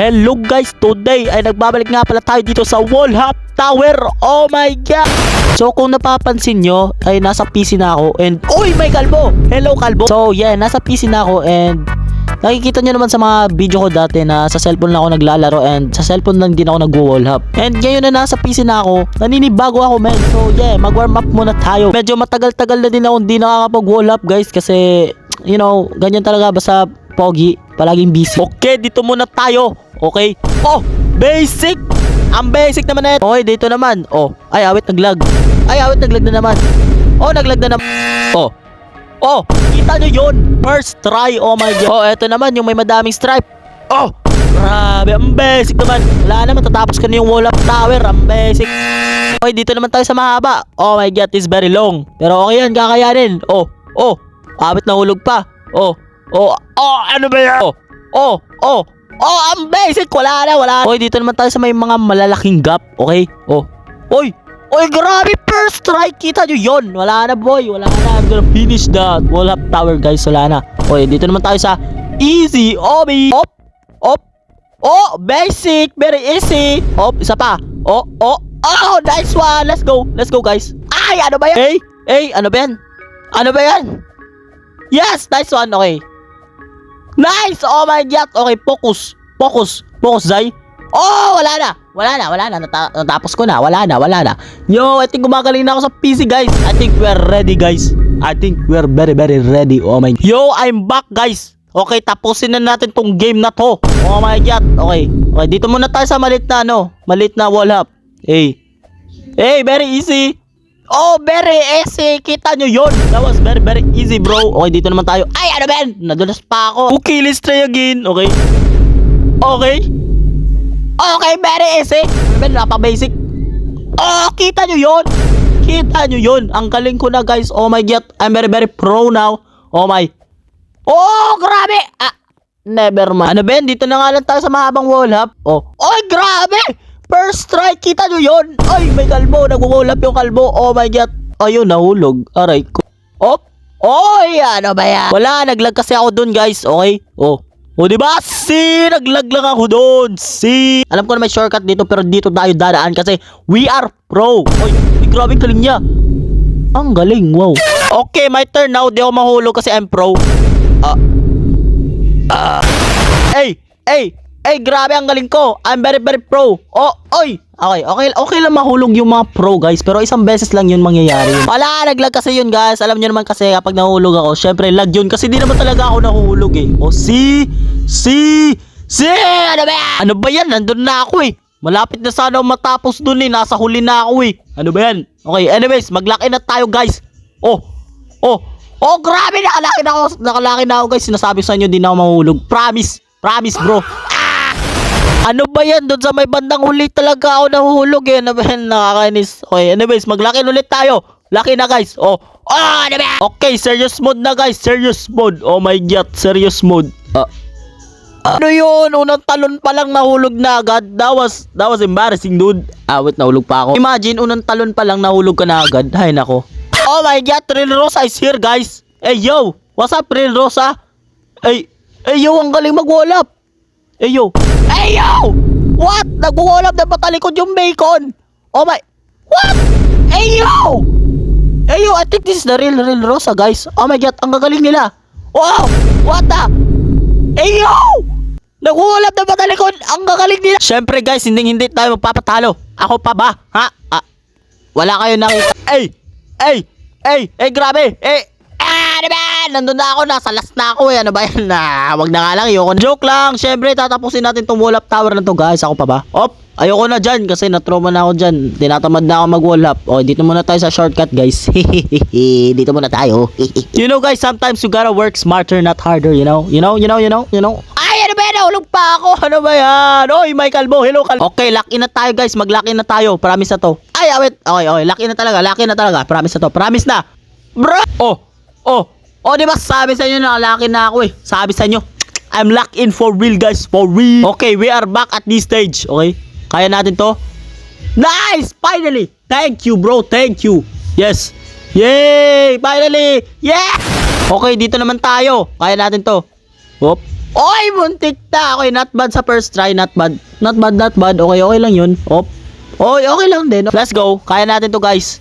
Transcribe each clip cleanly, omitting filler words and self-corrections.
Hello guys, today ay nagbabalik nga pala tayo dito sa Wallhop Tower. Oh my god. So kung napapansin nyo ay nasa PC na ako and uy may kalbo. Hello kalbo. So yeah, nasa PC na ako and nakikita nyo naman sa mga video ko dati na sa cellphone lang ako naglalaro and sa cellphone lang din ako nagwo-wallhop. And ngayon na nasa PC na ako, naninibago ako men. So yeah, mag-warm up muna tayo. Medyo matagal-tagal na din ako hindi nakakapag-wallhop guys kasi you know, ganyan talaga basta pogi, palaging busy. Okay, dito muna tayo. Okay. Oh, basic. Ang basic naman na ito. Okay, dito naman. Oh, ay awit naglag. Ay awit naglag na naman. Oh, naglag na naman. Oh, kita nyo yun. First try. Oh my god. Oh, eto naman yung may madaming stripe. Oh, grabe. Ang basic naman. Wala naman. Tatapos ka na yung Wallhop Tower. Ang basic. Okay, dito naman tayo sa mahaba. Oh my god, it's very long. Pero okay yan, kakayanin. Oh, awit na hulog pa. Oh, ano ba yan? Ang basic. Wala na. Okay, dito naman tayo sa may mga malalaking gap. Okay? Oy, grabe. First try. Kita nyo yun. Wala na, boy. Wala na. I'm gonna finish the Wallhop Tower, guys. Wala na. Okay, dito naman tayo sa easy. Obi. Oh, basic. Very easy. Isa pa. Oh, nice one. Let's go, guys. Ay, ano ba yan? Ano ba yan? Yes, nice one. Okay. Nice! Oh my god! Okay, focus, Zay. Oh, wala na. Natapos ko na. Wala na. Yo, I think gumagaling na ako sa PC, guys. I think we're ready, guys. I think we're very, very ready. Oh my god. Yo, I'm back, guys. Okay, tapusin na natin tong game na to. Oh my god. Okay, dito muna tayo sa malit na wallhop. Hey, very easy. Oh, very easy. Kita nyo yun. That was very, very easy, bro. Okay, dito naman tayo. Ay, ano ba yan? Nadulas pa ako. Okay, let's try again. Okay, very easy. Ano ba yan? Napaka-basic. Oh, kita nyo yun. Ang galing ko na, guys. Oh my god. I'm very, very pro now. Oh my. Oh, grabe. Never mind. Ano ba yan? Dito na nga lang tayo sa mahabang wallhop. Oy, grabe. First try, kita nyo yun. Ay, may kalbo. Nag-wallhop yung kalbo. Oh my god. Ayun, nahulog. Aray ko. Oy, ano ba yan? Wala, naglag kasi ako dun, guys. Okay? Diba? Naglag lang ako dun. Alam ko na may shortcut dito pero dito tayo dadaan kasi we are pro. Oy, grabe galing niya. Ang galing, wow. Okay, my turn now. Di ako mahulog kasi I'm pro. Hey, grabe ang galing ko. I'm very, very pro. Okay lang mahulog yung mga pro, guys. Pero isang beses lang yun mangyayari. Wala, naglag kasi yun, guys. Alam nyo naman kasi kapag nahulog ako, syempre lag yun. Kasi di naman talaga ako nahuhulog eh. Ano ba yan? Ano ba yan? Nandun na ako eh. Malapit na sana ako matapos dun eh. Nasa huli na ako eh. Ano ba yan? Okay, anyways, maglaki na tayo, guys. Grabe. Nakalaki na ako, guys. Sinasabi sa inyo, di na ako mahulog. Promise, bro. Ano ba yan? Doon sa may bandang huli talaga ako nahuhulog eh. Ano ba yan? Nakakainis. Okay, anyways, maglaki ulit tayo. Laki na, guys. Ano ba yan? Okay, serious mode na, guys. Serious mode. Oh my god, serious mode. Ano yun? Unang talon pa lang nahulog na agad. That was embarrassing, dude. Wait, nahulog pa ako. Imagine, unang talon pa lang nahulog ka na agad. Hay nako. Oh my god, Real Rosa is here, guys. Hey, yo. What's up, Real Rosa? Hey, yo, ang galing mag-wallhop. Hey, yo. What? Nag-wallhop na patalikod yung bacon. Oh my. What? Hey, yo, I think this is the real Rosa, guys. Oh my god, ang gagaling nila. Wow. What the? Hey, yo. Nag-wallhop na patalikod. Ang gagaling nila. Syempre, guys, hindi tayo magpapatalo. Ako pa ba? Ha? Wala kayo nakita. Grabe. Ano ba? Nandun na ako, nasa last na ako eh. Ano ba yan? Wag na nga lang, ayoko na. Joke lang, syempre tatapusin natin tong Wallhop Tower na to, guys. Ako pa ba? Ayoko na dyan kasi natrauma na ako dyan. Tinatamad na ako mag-wallhop. Dito muna tayo sa shortcut, guys. Dito muna tayo. You know, guys, sometimes you gotta work smarter, not harder, you know? Ay, ano ba yan? Nahulog pa ako. Ano ba yan? Oy, may kalbo. Hello, kalbo. Okay, lock in na tayo, guys. Mag-lock in na tayo. Promise na to. Ay, wait. Okay. Lock in na talaga. Promise na to. Promise na. Bro! Diba sabi sa inyo nakalaki na ako eh. Sabi sa inyo, I'm locked in for real, guys. For real. Okay, we are back at this stage. Okay, kaya natin to. Nice! Finally! Thank you, bro. Thank you. Yes. Yay! Finally! Yeah! Okay, dito naman tayo. Kaya natin to. Oy, muntik na. Okay, not bad sa first try. Not bad. Not bad, not bad. Okay, okay lang yun. Op. Oy, okay lang din. Let's go. Kaya natin to, guys.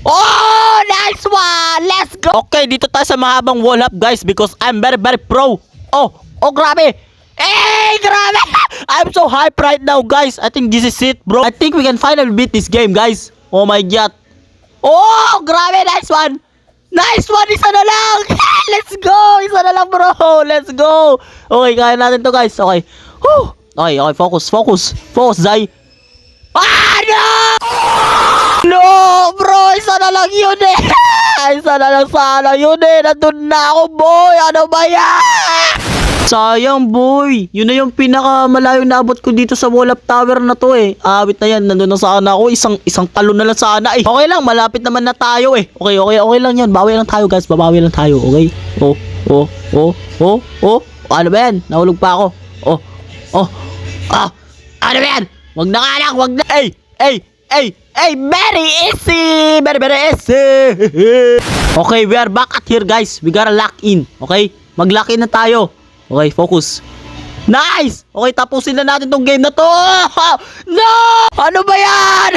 Oh, nice one. Let's go. Okay, dito tayo sa mahabang wall hop, guys, because I'm very, very pro. Oh, grabe. Hey, grabe. I'm so hyped right now, guys. I think this is it, bro. I think we can finally beat this game, guys. Oh my God. Oh, grabe. Nice one. Nice one. Isa na lang. Let's go. Isa na lang, bro. Let's go. Okay, kaya natin to, guys. Okay. Whew. Okay, okay. Focus, focus. Focus, Zay. Ah, no! No, bro. Isa na lang yun eh. Isa na lang sana yun eh. Nandun na ako, boy. Ano ba yan? Sayang, boy. Yun na yung pinakamalayong naabot ko dito sa wall up tower na to eh. Awit na yan. Nandun na sana ako. Isang talon na lang sana eh. Okay lang. Malapit naman na tayo eh. Okay, okay, okay lang yun. Bawi lang tayo, guys. Babawi lang tayo. Okay? Ano ba yan? Nahulog pa ako. Ano ba yan? Wag na nga lang. Wag na. Very easy. Very, very easy. Okay, we are back at here, guys. We gotta lock in. Okay? Mag-lock in na tayo. Okay, focus. Nice! Okay, tapusin na natin tong game na to. No! Ano ba yan?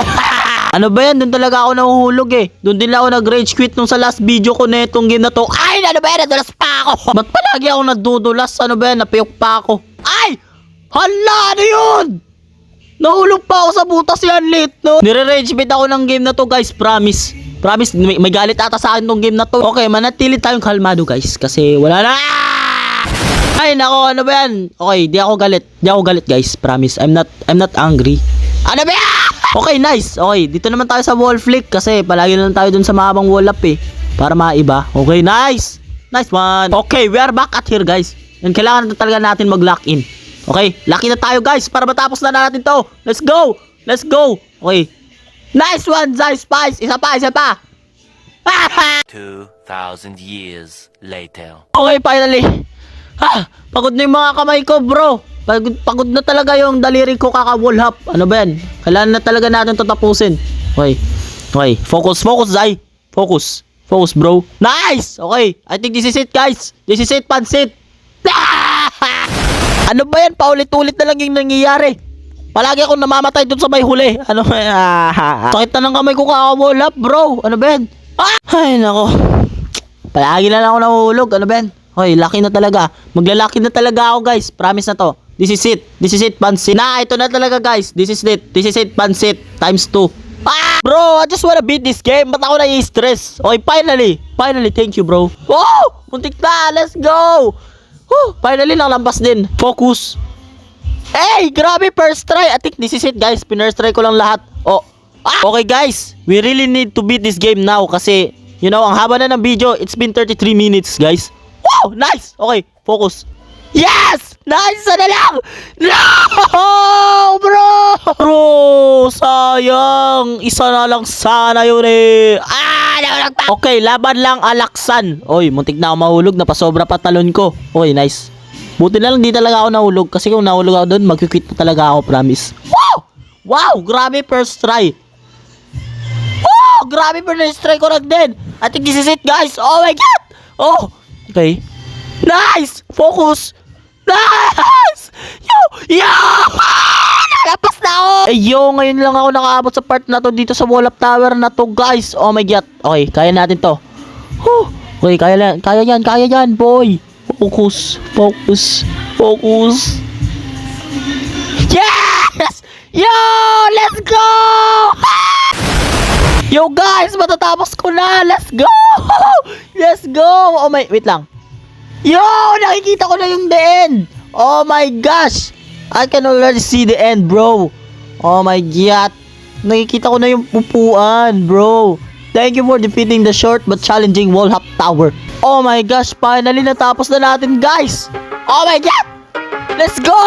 Ano ba yan? Doon talaga ako nahuhulog eh. Doon din lang ako nag-rage quit nung sa last video ko na itong game na to. Ay, ano ba yan? Nadulas pa ako. Ba't palagi ako nadudulas? Ano ba yan? Napiyok pa ako. Ay! Hala! Ano yun? Nahulog pa ako sa butas yan late, no? Nire-rage quit ako ng game na to, guys. Promise. Promise. May galit ata sa akin tong game na to. Okay, manatili tayong kalmado, guys. Kasi wala na. Ay, nako, ano ba yan? Okay, di ako galit. Di ako galit, guys. Promise. I'm not angry. Ano ba yan? Okay, nice. Okay, dito naman tayo sa wall flick kasi palagi na lang tayo dun sa mahabang wall up eh. Para maiba. Okay, nice. Nice one. Okay, we are back at here, guys. And kailangan na talaga natin mag-lock in. Okay, lock in na tayo, guys, para matapos na natin to. Let's go. Let's go. Okay. Nice one, Zai Spice. Isa pa, isa pa. 2,000 years later. Okay, finally. Pagod na yung mga kamay ko, bro. Pagod na talaga yung daliri ko kaka-wall hop. Ano ba yan? Kailangan na talaga natin ito tapusin. Okay. Okay. Focus, focus, Zai. Focus. Focus, bro. Nice! Okay. I think this is it, guys. This is it, pansit. Ano ba yan? Paulit-ulit na lang yung nangyayari. Palagi akong namamatay dun sa may huli. Ano ba yan? Sakit na ng kamay ko kaka-wall hop, bro. Ano ba yan? Ay, nako. Palagi na lang ako nahuhulog. Ano ba yan? Hoy, lucky na talaga. Maglalaki na talaga ako, guys. Promise na to. This is it. This is it, pansit. Ito na talaga, guys. This is it. This is it, pansit. Times 2. Bro, I just wanna beat this game. Ba't ako nai-stress? Okay, finally. Finally, thank you, bro. Oh! Muntik na. Let's go. Finally, nakalampas din. Focus. Hey, grabe, first try. I think this is it, guys. Pinirst try ko lang lahat. Okay, guys. We really need to beat this game now kasi, you know, ang haba na ng video. It's been 33 minutes, guys. Wow! Nice! Okay, focus. Yes! Nice! Sana lang! No! Bro! Bro! Sayang! Isa na lang sana yun eh. Nawalag pa! Okay, laban lang alaksan. Oy, muntik na ako mahulog. Napasobra pa talon ko. Okay, nice. Buti na lang di talaga ako nahulog. Kasi kung nahulog ako doon, mag-quit na talaga ako, promise. Wow! Wow! Grabe, first try. Wow! Grabe, first try ko lang din. I think this is it, guys. Oh my God! Oh! Okay. Nice! Focus! Nice! Yo! Nalapas na ako! Ngayon lang ako nakaabot sa part na to dito sa wall up tower na to, guys. Oh my God. Okay, kaya natin to. Okay, kaya yan, boy. Focus. Focus. Focus. Yes! Yo! Let's go! Yo, guys! Matatapos ko na! Let's go! Let's go! Oh my... Wait lang. Yo! Nakikita ko na yung the end! Oh my gosh! I can already see the end, bro. Oh my God. Nakikita ko na yung pupuan, bro. Thank you for defeating the short but challenging wall hop tower. Oh my gosh, finally natapos na natin, guys. Oh my God! Let's go!